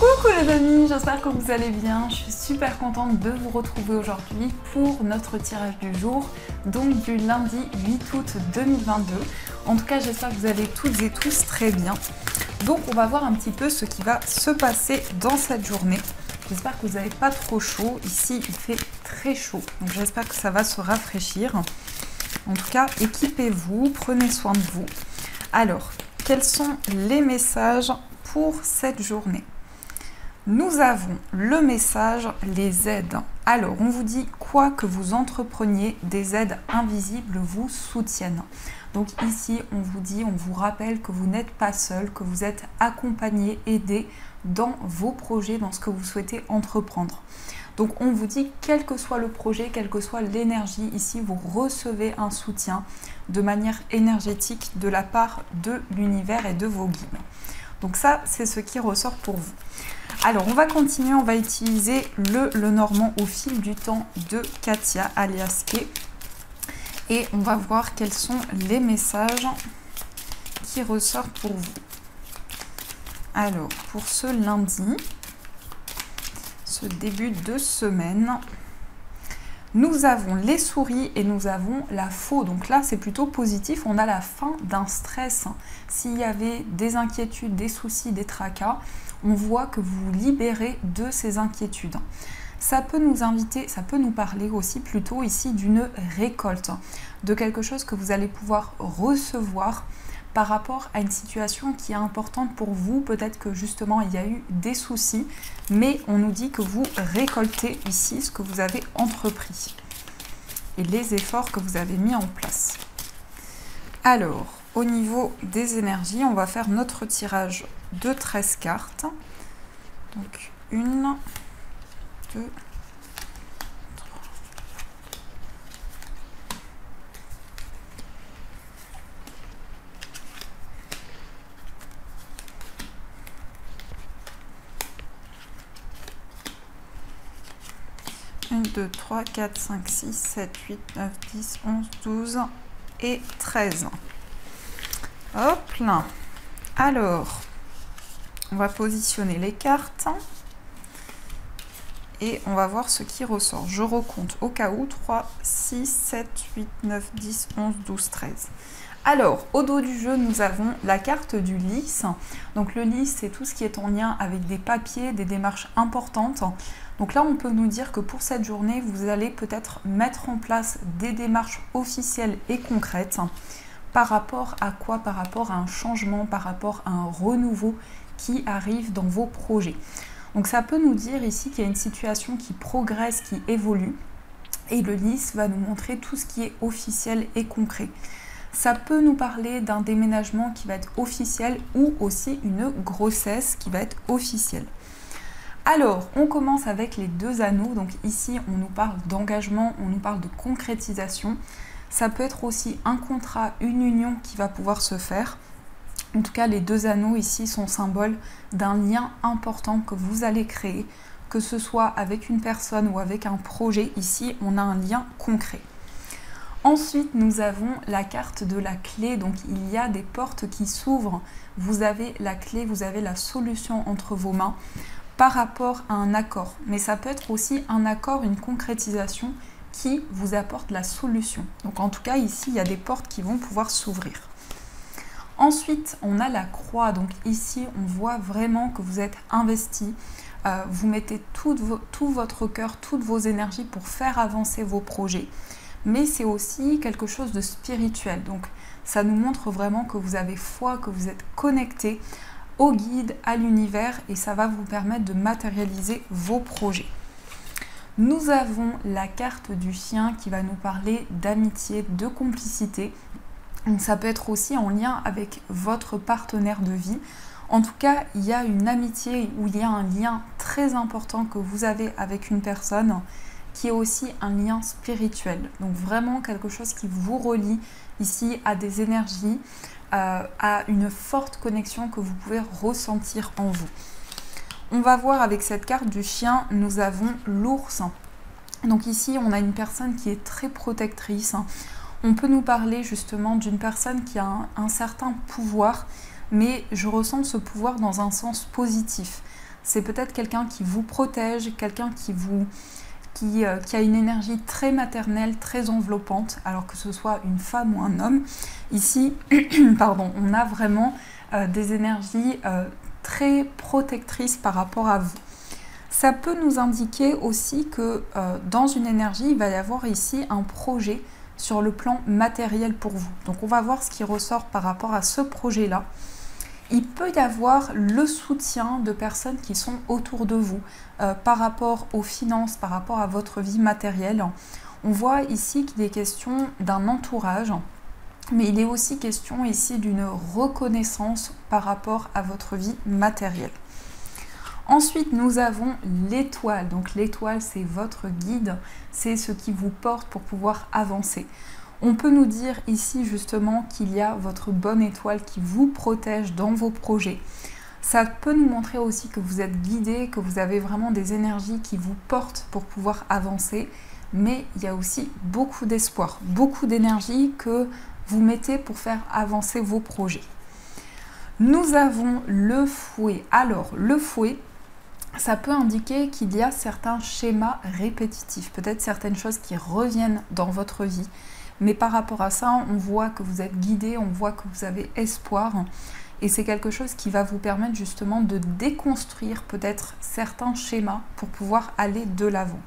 Coucou les amis, j'espère que vous allez bien. Je suis super contente de vous retrouver aujourd'hui pour notre tirage du jour, donc du lundi 8 août 2022. En tout cas, j'espère que vous allez toutes et tous très bien. Donc on va voir un petit peu ce qui va se passer dans cette journée. J'espère que vous n'avez pas trop chaud. Ici, il fait très chaud, donc j'espère que ça va se rafraîchir. En tout cas, équipez-vous, prenez soin de vous. Alors, quels sont les messages pour cette journée? Nous avons le message les aides. Alors, on vous dit quoi que vous entrepreniez, des aides invisibles vous soutiennent. Donc ici, on vous dit, on vous rappelle que vous n'êtes pas seul, que vous êtes accompagné, aidé dans vos projets, dans ce que vous souhaitez entreprendre. Donc on vous dit, quel que soit le projet, quelle que soit l'énergie, ici vous recevez un soutien de manière énergétique de la part de l'univers et de vos guides. Donc ça, c'est ce qui ressort pour vous. Alors on va continuer, on va utiliser le normand au fil du temps de Katia alias Kay. Et on va voir quels sont les messages qui ressortent pour vous. Alors pour ce lundi, ce début de semaine, nous avons les souris et nous avons la faux. Donc là, c'est plutôt positif. On a la fin d'un stress. S'il y avait des inquiétudes, des soucis, des tracas, on voit que vous vous libérez de ces inquiétudes. Ça peut nous inviter, ça peut nous parler aussi plutôt ici d'une récolte, de quelque chose que vous allez pouvoir recevoir par rapport à une situation qui est importante pour vous. Peut-être que justement il y a eu des soucis, mais on nous dit que vous récoltez ici ce que vous avez entrepris et les efforts que vous avez mis en place. Alors, au niveau des énergies, on va faire notre tirage de 13 cartes. Donc, 1, 2, 1, 2, 3, 4, 5, 6, 7, 8, 9, 10, 11, 12 et 13. Hop là. Alors, on va positionner les cartes et on va voir ce qui ressort. Je recompte au cas où. 3, 6, 7, 8, 9, 10, 11, 12, 13. Alors, au dos du jeu, nous avons la carte du lys. Donc le lys, c'est tout ce qui est en lien avec des papiers, des démarches importantes. Donc là, on peut nous dire que pour cette journée, vous allez peut-être mettre en place des démarches officielles et concrètes. Par rapport à quoi? Par rapport à un changement, par rapport à un renouveau qui arrive dans vos projets. Donc ça peut nous dire ici qu'il y a une situation qui progresse, qui évolue. Et le lys va nous montrer tout ce qui est officiel et concret. Ça peut nous parler d'un déménagement qui va être officiel ou aussi une grossesse qui va être officielle. Alors, on commence avec les deux anneaux. Donc ici, on nous parle d'engagement, on nous parle de concrétisation. Ça peut être aussi un contrat, une union qui va pouvoir se faire. En tout cas, les deux anneaux ici sont symboles d'un lien important que vous allez créer, que ce soit avec une personne ou avec un projet. Ici, on a un lien concret. Ensuite, nous avons la carte de la clé. Donc, il y a des portes qui s'ouvrent. Vous avez la clé, vous avez la solution entre vos mains par rapport à un accord. Mais ça peut être aussi un accord, une concrétisation qui vous apporte la solution. Donc, en tout cas, ici, il y a des portes qui vont pouvoir s'ouvrir. Ensuite, on a la croix. Donc, ici, on voit vraiment que vous êtes investi. Vous mettez tout votre cœur, toutes vos énergies pour faire avancer vos projets. Mais c'est aussi quelque chose de spirituel. Donc ça nous montre vraiment que vous avez foi, que vous êtes connecté au guide, à l'univers, et ça va vous permettre de matérialiser vos projets. Nous avons la carte du chien qui va nous parler d'amitié, de complicité. Donc ça peut être aussi en lien avec votre partenaire de vie. En tout cas, il y a une amitié où il y a un lien très important que vous avez avec une personne qui est aussi un lien spirituel. Donc vraiment quelque chose qui vous relie ici à des énergies, à une forte connexion que vous pouvez ressentir en vous. On va voir avec cette carte du chien, nous avons l'ours. Donc ici, on a une personne qui est très protectrice. On peut nous parler justement d'une personne qui a un certain pouvoir, mais je ressens ce pouvoir dans un sens positif. c'est peut-être quelqu'un qui vous protège, quelqu'un qui a une énergie très maternelle, très enveloppante, alors que ce soit une femme ou un homme. Ici, pardon, on a vraiment des énergies très protectrices par rapport à vous. Ça peut nous indiquer aussi que dans une énergie, il va y avoir ici un projet sur le plan matériel pour vous. Donc on va voir ce qui ressort par rapport à ce projet-là. Il peut y avoir le soutien de personnes qui sont autour de vous par rapport aux finances, par rapport à votre vie matérielle. On voit ici qu'il est question d'un entourage, mais il est aussi question ici d'une reconnaissance par rapport à votre vie matérielle. Ensuite, nous avons l'étoile. Donc l'étoile, c'est votre guide, c'est ce qui vous porte pour pouvoir avancer. On peut nous dire ici justement qu'il y a votre bonne étoile qui vous protège dans vos projets. Ça peut nous montrer aussi que vous êtes guidé, que vous avez vraiment des énergies qui vous portent pour pouvoir avancer. Mais il y a aussi beaucoup d'espoir, beaucoup d'énergie que vous mettez pour faire avancer vos projets. Nous avons le fouet. Alors, le fouet, ça peut indiquer qu'il y a certains schémas répétitifs, peut-être certaines choses qui reviennent dans votre vie. Mais par rapport à ça, on voit que vous êtes guidé, on voit que vous avez espoir. Et c'est quelque chose qui va vous permettre justement de déconstruire peut-être certains schémas pour pouvoir aller de l'avant.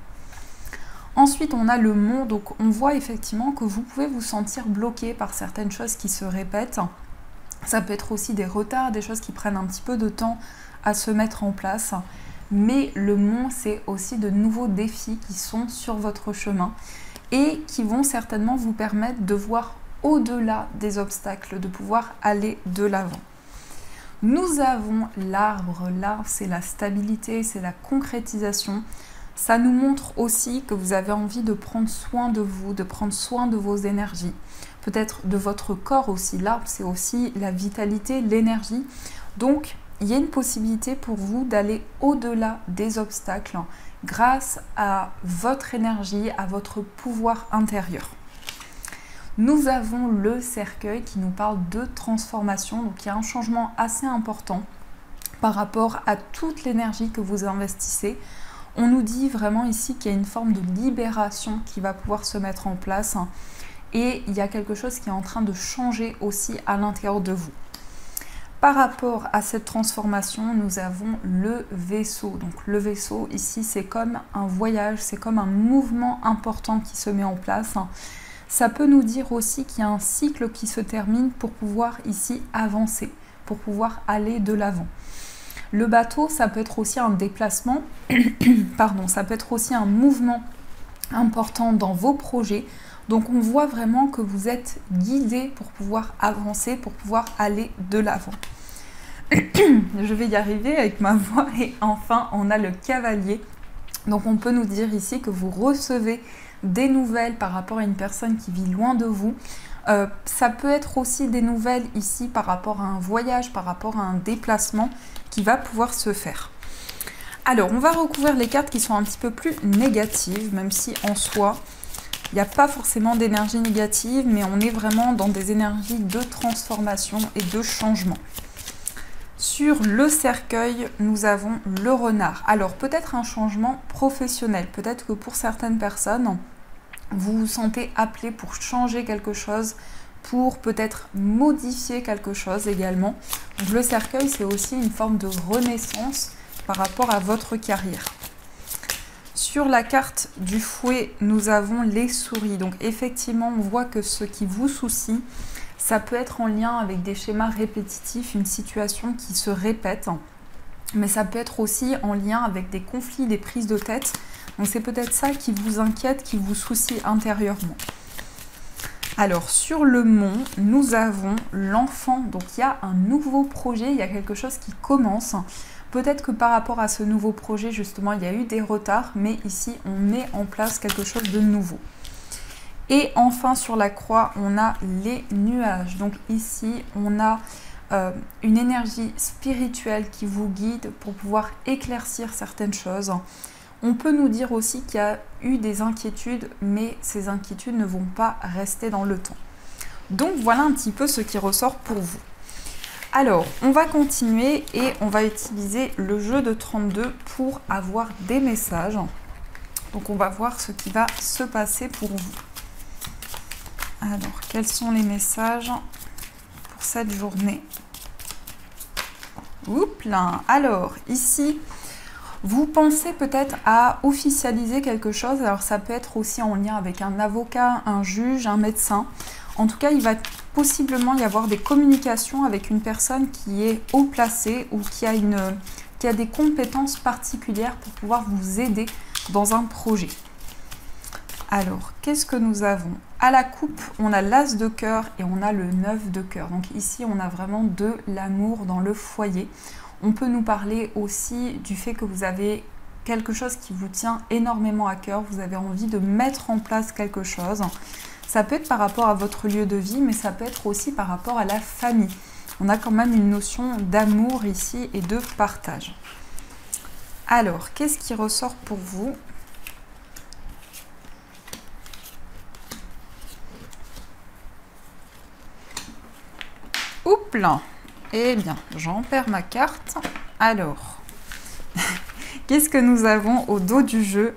Ensuite, on a le mont. Donc on voit effectivement que vous pouvez vous sentir bloqué par certaines choses qui se répètent. Ça peut être aussi des retards, des choses qui prennent un petit peu de temps à se mettre en place. Mais le mont, c'est aussi de nouveaux défis qui sont sur votre chemin et qui vont certainement vous permettre de voir au-delà des obstacles, de pouvoir aller de l'avant. Nous avons l'arbre. L'arbre, c'est la stabilité, c'est la concrétisation. Ça nous montre aussi que vous avez envie de prendre soin de vous, de prendre soin de vos énergies, peut-être de votre corps aussi. L'arbre, c'est aussi la vitalité, l'énergie. Donc, il y a une possibilité pour vous d'aller au-delà des obstacles grâce à votre énergie, à votre pouvoir intérieur. Nous avons le cercueil qui nous parle de transformation. Donc, il y a un changement assez important par rapport à toute l'énergie que vous investissez. On nous dit vraiment ici qu'il y a une forme de libération qui va pouvoir se mettre en place et il y a quelque chose qui est en train de changer aussi à l'intérieur de vous. Par rapport à cette transformation, nous avons le vaisseau. Donc le vaisseau ici, c'est comme un voyage, c'est comme un mouvement important qui se met en place. Ça peut nous dire aussi qu'il y a un cycle qui se termine pour pouvoir ici avancer, pour pouvoir aller de l'avant. Le bateau, ça peut être aussi un déplacement, pardon, ça peut être aussi un mouvement important dans vos projets. Donc on voit vraiment que vous êtes guidé pour pouvoir avancer, pour pouvoir aller de l'avant. Je vais y arriver avec ma voix. Et enfin, on a le cavalier. Donc on peut nous dire ici que vous recevez des nouvelles par rapport à une personne qui vit loin de vous. Ça peut être aussi des nouvelles ici par rapport à un voyage, par rapport à un déplacement qui va pouvoir se faire. Alors, on va recouvrir les cartes qui sont un petit peu plus négatives, même si en soi, il n'y a pas forcément d'énergie négative, mais on est vraiment dans des énergies de transformation et de changement. Sur le cercueil, nous avons le renard. Alors, peut-être un changement professionnel. Peut-être que pour certaines personnes, vous vous sentez appelé pour changer quelque chose, pour peut-être modifier quelque chose également. Donc, le cercueil, c'est aussi une forme de renaissance par rapport à votre carrière. Sur la carte du fouet, nous avons les souris. Donc effectivement, on voit que ce qui vous soucie, ça peut être en lien avec des schémas répétitifs, une situation qui se répète. Mais ça peut être aussi en lien avec des conflits, des prises de tête. Donc c'est peut-être ça qui vous inquiète, qui vous soucie intérieurement. Alors sur le mont, nous avons l'enfant. Donc il y a un nouveau projet, il y a quelque chose qui commence. Peut-être que par rapport à ce nouveau projet, justement, il y a eu des retards, mais ici, on met en place quelque chose de nouveau. Et enfin, sur la croix, on a les nuages. Donc ici, on a une énergie spirituelle qui vous guide pour pouvoir éclaircir certaines choses. On peut nous dire aussi qu'il y a eu des inquiétudes, mais ces inquiétudes ne vont pas rester dans le temps. Donc voilà un petit peu ce qui ressort pour vous. Alors, on va continuer et on va utiliser le jeu de 32 pour avoir des messages. Donc, on va voir ce qui va se passer pour vous. Alors, quels sont les messages pour cette journée? Oups là. Alors, ici, vous pensez peut-être à officialiser quelque chose. Alors, ça peut être aussi en lien avec un avocat, un juge, un médecin. En tout cas, il va possiblement y avoir des communications avec une personne qui est haut placée ou qui a des compétences particulières pour pouvoir vous aider dans un projet. Alors, qu'est-ce que nous avons? À la coupe, on a l'as de cœur et on a le 9 de cœur. Donc ici, on a vraiment de l'amour dans le foyer. On peut nous parler aussi du fait que vous avez quelque chose qui vous tient énormément à cœur. Vous avez envie de mettre en place quelque chose. Ça peut être par rapport à votre lieu de vie, mais ça peut être aussi par rapport à la famille. On a quand même une notion d'amour ici et de partage. Alors, qu'est-ce qui ressort pour vous? Oups là. Eh bien, j'en perds ma carte. Alors, qu'est-ce que nous avons au dos du jeu?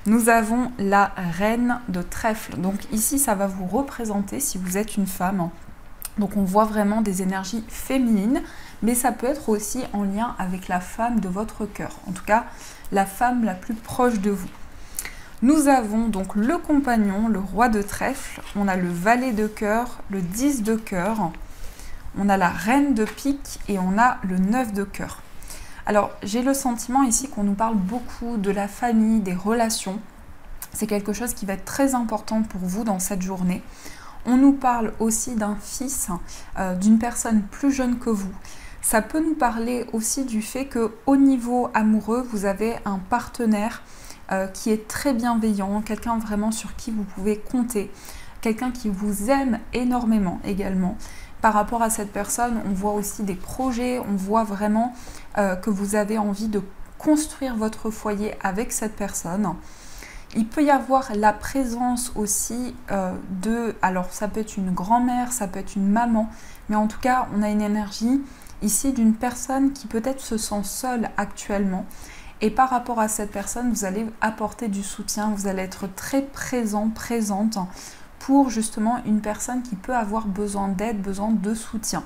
Nous avons la reine de trèfle. Donc ici, ça va vous représenter si vous êtes une femme. Donc on voit vraiment des énergies féminines, mais ça peut être aussi en lien avec la femme de votre cœur. En tout cas, la femme la plus proche de vous. Nous avons donc le compagnon, le roi de trèfle. On a le valet de cœur, le 10 de cœur. On a la reine de pique et on a le 9 de cœur. Alors, j'ai le sentiment ici qu'on nous parle beaucoup de la famille, des relations. C'est quelque chose qui va être très important pour vous dans cette journée. On nous parle aussi d'un fils, d'une personne plus jeune que vous. Ça peut nous parler aussi du fait qu'au niveau amoureux, vous avez un partenaire qui est très bienveillant, quelqu'un vraiment sur qui vous pouvez compter, quelqu'un qui vous aime énormément également. Par rapport à cette personne, on voit aussi des projets, on voit vraiment que vous avez envie de construire votre foyer avec cette personne. Il peut y avoir la présence aussi alors ça peut être une grand-mère, ça peut être une maman, mais en tout cas, on a une énergie ici d'une personne qui peut-être se sent seule actuellement. Et par rapport à cette personne, vous allez apporter du soutien, vous allez être très présent, présente pour justement une personne qui peut avoir besoin d'aide, besoin de soutien.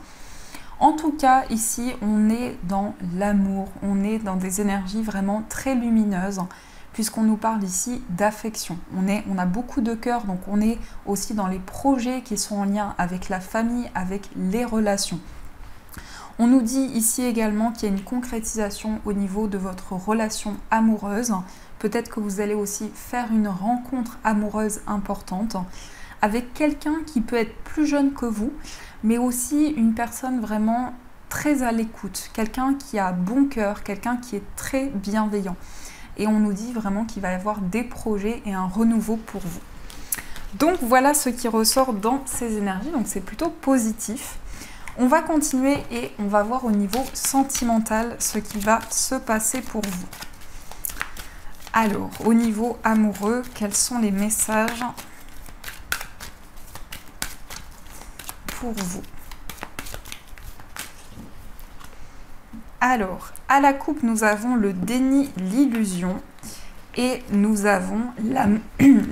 En tout cas, ici, on est dans l'amour, on est dans des énergies vraiment très lumineuses, puisqu'on nous parle ici d'affection. On a beaucoup de cœur, donc on est aussi dans les projets qui sont en lien avec la famille, avec les relations. On nous dit ici également qu'il y a une concrétisation au niveau de votre relation amoureuse. Peut-être que vous allez aussi faire une rencontre amoureuse importante avec quelqu'un qui peut être plus jeune que vous, mais aussi une personne vraiment très à l'écoute, quelqu'un qui a bon cœur, quelqu'un qui est très bienveillant. Et on nous dit vraiment qu'il va y avoir des projets et un renouveau pour vous. Donc voilà ce qui ressort dans ces énergies, donc c'est plutôt positif. On va continuer et on va voir au niveau sentimental ce qui va se passer pour vous. Alors, au niveau amoureux, quels sont les messages pour vous? Alors, à la coupe, nous avons le déni, l'illusion et nous avons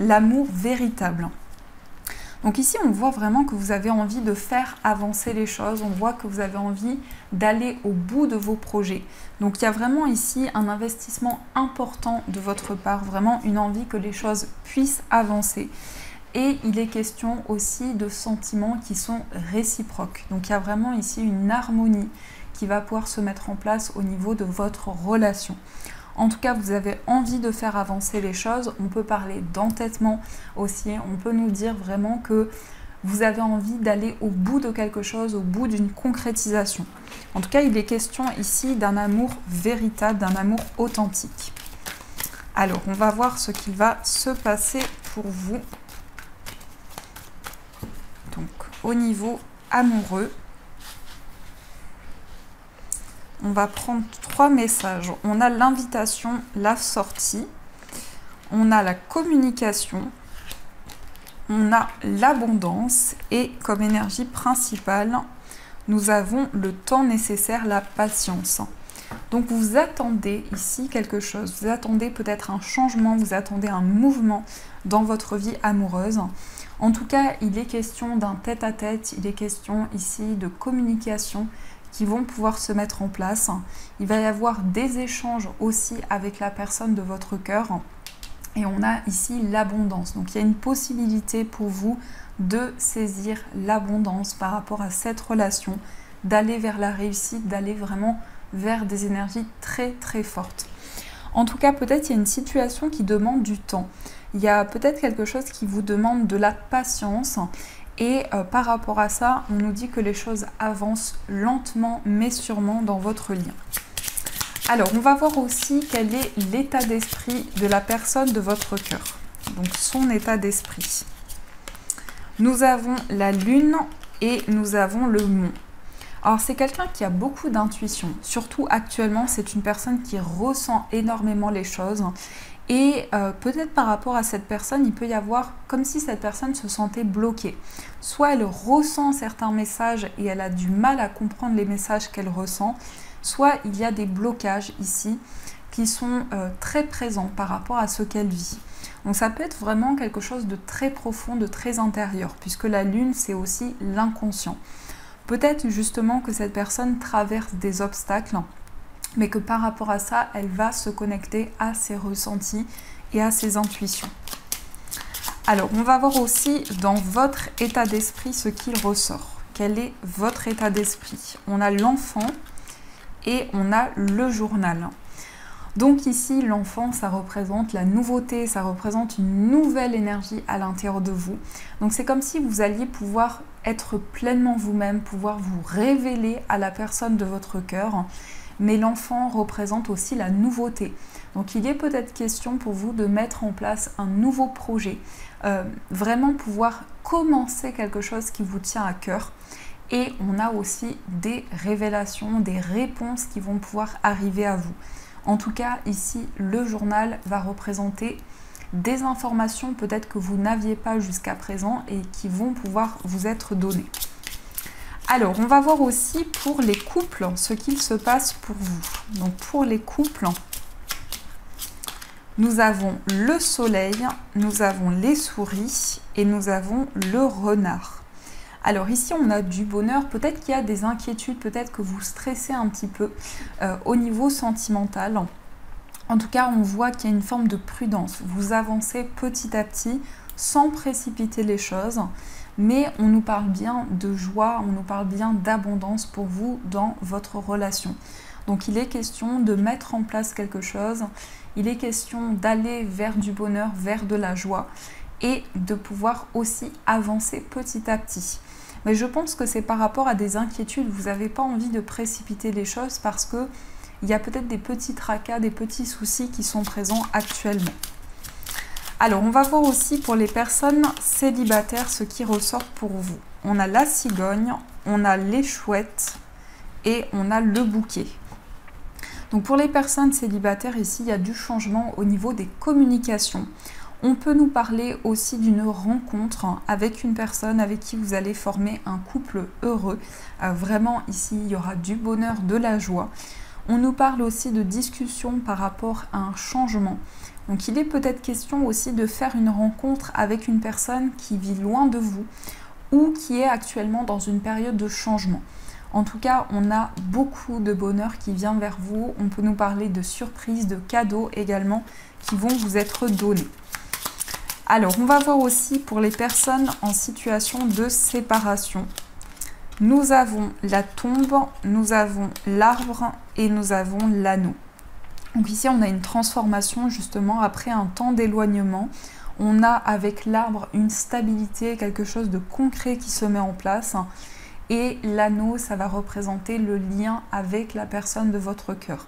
l'amour véritable. Donc ici, on voit vraiment que vous avez envie de faire avancer les choses, on voit que vous avez envie d'aller au bout de vos projets. Donc il y a vraiment ici un investissement important de votre part, vraiment une envie que les choses puissent avancer. Et il est question aussi de sentiments qui sont réciproques. Donc il y a vraiment ici une harmonie qui va pouvoir se mettre en place au niveau de votre relation. En tout cas, vous avez envie de faire avancer les choses. On peut parler d'entêtement aussi. On peut nous dire vraiment que vous avez envie d'aller au bout de quelque chose, au bout d'une concrétisation. En tout cas, il est question ici d'un amour véritable, d'un amour authentique. Alors, on va voir ce qui va se passer pour vous. Donc, au niveau amoureux, on va prendre 3 messages. On a l'invitation, la sortie, on a la communication, on a l'abondance et comme énergie principale, nous avons le temps nécessaire, la patience. Donc vous attendez ici quelque chose, vous attendez peut-être un changement, vous attendez un mouvement dans votre vie amoureuse. En tout cas, il est question d'un tête-à-tête, il est question ici de communication qui vont pouvoir se mettre en place. Il va y avoir des échanges aussi avec la personne de votre cœur. Et on a ici l'abondance. Donc il y a une possibilité pour vous de saisir l'abondance par rapport à cette relation, d'aller vers la réussite, d'aller vraiment vers des énergies très très fortes. En tout cas, peut-être il y a une situation qui demande du temps. Il y a peut-être quelque chose qui vous demande de la patience. Et par rapport à ça, on nous dit que les choses avancent lentement mais sûrement dans votre lien. Alors, on va voir aussi quel est l'état d'esprit de la personne de votre cœur. Donc, son état d'esprit. Nous avons la lune et nous avons le mont. Alors, c'est quelqu'un qui a beaucoup d'intuition. Surtout actuellement, c'est une personne qui ressent énormément les choses. Et peut-être par rapport à cette personne, il peut y avoir comme si cette personne se sentait bloquée. Soit elle ressent certains messages et elle a du mal à comprendre les messages qu'elle ressent, soit il y a des blocages ici qui sont très présents par rapport à ce qu'elle vit. Donc ça peut être vraiment quelque chose de très profond, de très intérieur, puisque la lune, c'est aussi l'inconscient. Peut-être justement que cette personne traverse des obstacles, mais que par rapport à ça, elle va se connecter à ses ressentis et à ses intuitions. Alors, on va voir aussi dans votre état d'esprit ce qu'il ressort. Quel est votre état d'esprit? On a l'enfant et on a le journal. Donc ici, l'enfant, ça représente la nouveauté, ça représente une nouvelle énergie à l'intérieur de vous. Donc c'est comme si vous alliez pouvoir être pleinement vous-même, pouvoir vous révéler à la personne de votre cœur. Mais l'enfant représente aussi la nouveauté. Donc il est peut-être question pour vous de mettre en place un nouveau projet, vraiment pouvoir commencer quelque chose qui vous tient à cœur. Et on a aussi des révélations, des réponses qui vont pouvoir arriver à vous. En tout cas, ici, le journal va représenter des informations peut-être que vous n'aviez pas jusqu'à présent et qui vont pouvoir vous être données. Alors, on va voir aussi pour les couples ce qu'il se passe pour vous. Donc, pour les couples, nous avons le soleil, nous avons les souris et nous avons le renard. Alors ici, on a du bonheur. Peut-être qu'il y a des inquiétudes, peut-être que vous stressez un petit peu au niveau sentimental. En tout cas, on voit qu'il y a une forme de prudence. Vous avancez petit à petit sans précipiter les choses. Mais on nous parle bien de joie, on nous parle bien d'abondance pour vous dans votre relation. Donc il est question de mettre en place quelque chose, il est question d'aller vers du bonheur, vers de la joie et de pouvoir aussi avancer petit à petit. Mais je pense que c'est par rapport à des inquiétudes, vous n'avez pas envie de précipiter les choses parce qu'il y a peut-être des petits tracas, des petits soucis qui sont présents actuellement. Alors, on va voir aussi pour les personnes célibataires ce qui ressort pour vous. On a la cigogne, on a les chouettes et on a le bouquet. Donc, pour les personnes célibataires, ici, il y a du changement au niveau des communications. On peut nous parler aussi d'une rencontre avec une personne avec qui vous allez former un couple heureux. Vraiment, ici, il y aura du bonheur, de la joie. On nous parle aussi de discussion par rapport à un changement. Donc il est peut-être question aussi de faire une rencontre avec une personne qui vit loin de vous ou qui est actuellement dans une période de changement. En tout cas, on a beaucoup de bonheur qui vient vers vous. On peut nous parler de surprises, de cadeaux également qui vont vous être donnés. Alors, on va voir aussi pour les personnes en situation de séparation. Nous avons la tombe, nous avons l'arbre et nous avons l'anneau. Donc ici, on a une transformation justement après un temps d'éloignement. On a avec l'arbre une stabilité, quelque chose de concret qui se met en place. Et l'anneau, ça va représenter le lien avec la personne de votre cœur.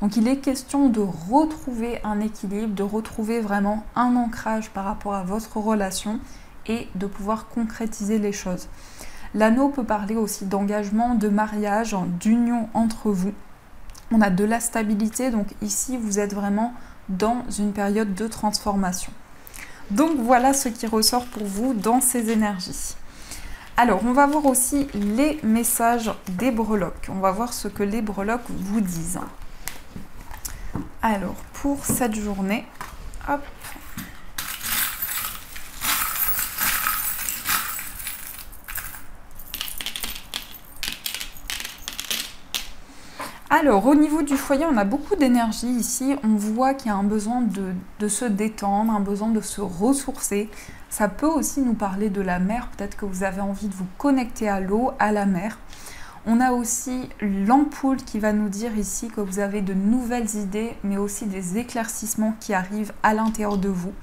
Donc il est question de retrouver un équilibre, de retrouver vraiment un ancrage par rapport à votre relation et de pouvoir concrétiser les choses. L'anneau peut parler aussi d'engagement, de mariage, d'union entre vous. On a de la stabilité, donc ici vous êtes vraiment dans une période de transformation. Donc voilà ce qui ressort pour vous dans ces énergies. Alors, on va voir aussi les messages des breloques. On va voir ce que les breloques vous disent. Alors, pour cette journée, hop. Alors, au niveau du foyer, on a beaucoup d'énergie ici. On voit qu'il y a un besoin de se détendre, un besoin de se ressourcer. Ça peut aussi nous parler de la mer. Peut-être que vous avez envie de vous connecter à l'eau, à la mer. On a aussi l'ampoule qui va nous dire ici que vous avez de nouvelles idées, mais aussi des éclaircissements qui arrivent à l'intérieur de vous.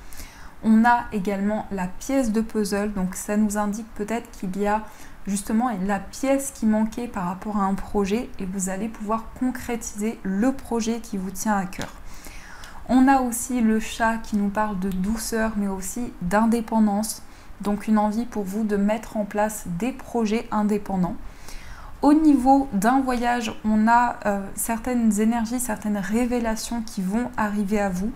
On a également la pièce de puzzle. Donc, ça nous indique peut-être qu'il y a justement la pièce qui manquait par rapport à un projet et vous allez pouvoir concrétiser le projet qui vous tient à cœur. On a aussi le chat qui nous parle de douceur mais aussi d'indépendance, donc une envie pour vous de mettre en place des projets indépendants. Au niveau d'un voyage, on a certaines énergies, certaines révélations qui vont arriver à vous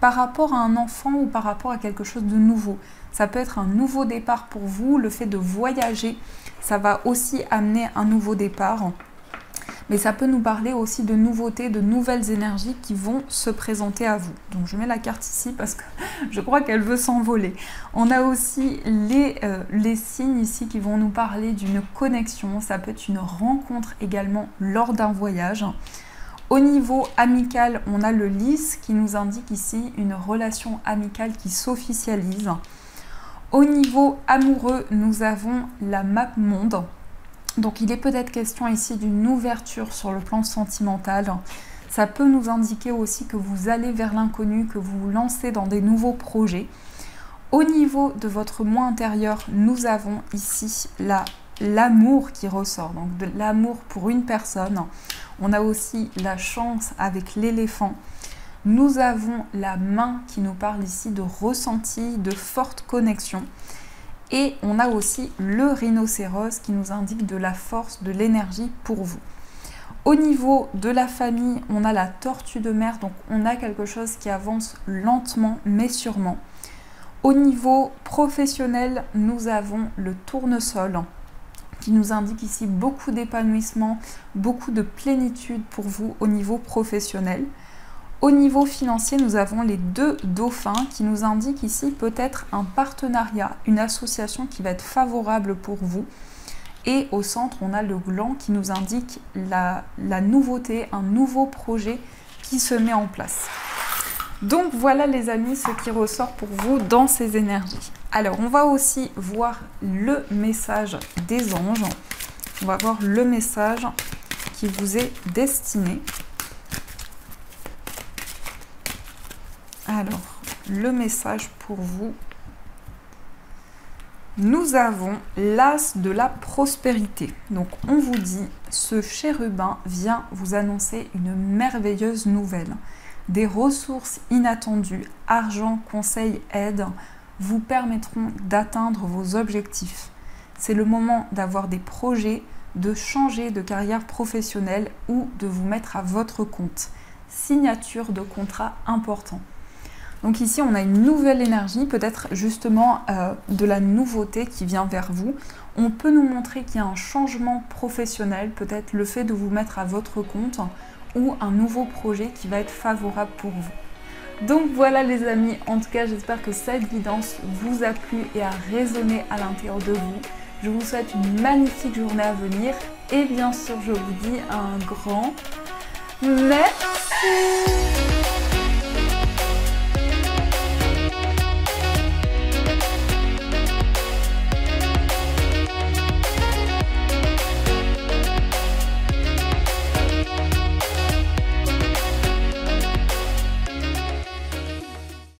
par rapport à un enfant ou par rapport à quelque chose de nouveau. Ça peut être un nouveau départ pour vous, le fait de voyager, ça va aussi amener un nouveau départ. Mais ça peut nous parler aussi de nouveautés, de nouvelles énergies qui vont se présenter à vous. Donc je mets la carte ici parce que je crois qu'elle veut s'envoler. On a aussi les signes ici qui vont nous parler d'une connexion. Ça peut être une rencontre également lors d'un voyage. Au niveau amical, on a le lys qui nous indique ici une relation amicale qui s'officialise. Au niveau amoureux, nous avons la map monde. Donc il est peut-être question ici d'une ouverture sur le plan sentimental. Ça peut nous indiquer aussi que vous allez vers l'inconnu, que vous vous lancez dans des nouveaux projets. Au niveau de votre moi intérieur, nous avons ici l'amour qui ressort, donc de l'amour pour une personne. On a aussi la chance avec l'éléphant. Nous avons la main qui nous parle ici de ressenti, de forte connexion. Et on a aussi le rhinocéros qui nous indique de la force, de l'énergie pour vous. Au niveau de la famille, on a la tortue de mer, donc on a quelque chose qui avance lentement mais sûrement. Au niveau professionnel, nous avons le tournesol qui nous indique ici beaucoup d'épanouissement, beaucoup de plénitude pour vous au niveau professionnel. Au niveau financier, nous avons les deux dauphins qui nous indiquent ici peut-être un partenariat, une association qui va être favorable pour vous. Et au centre, on a le gland qui nous indique la nouveauté, un nouveau projet qui se met en place. Donc voilà les amis, ce qui ressort pour vous dans ces énergies. Alors on va aussi voir le message des anges. On va voir le message qui vous est destiné. Alors, le message pour vous. Nous avons l'as de la prospérité. Donc, on vous dit, ce chérubin vient vous annoncer une merveilleuse nouvelle. Des ressources inattendues, argent, conseil, aide, vous permettront d'atteindre vos objectifs. C'est le moment d'avoir des projets, de changer de carrière professionnelle ou de vous mettre à votre compte. Signature de contrat important. Donc ici, on a une nouvelle énergie, peut-être justement de la nouveauté qui vient vers vous. On peut nous montrer qu'il y a un changement professionnel, peut-être le fait de vous mettre à votre compte ou un nouveau projet qui va être favorable pour vous. Donc voilà les amis, en tout cas j'espère que cette guidance vous a plu et a résonné à l'intérieur de vous. Je vous souhaite une magnifique journée à venir et bien sûr je vous dis un grand merci.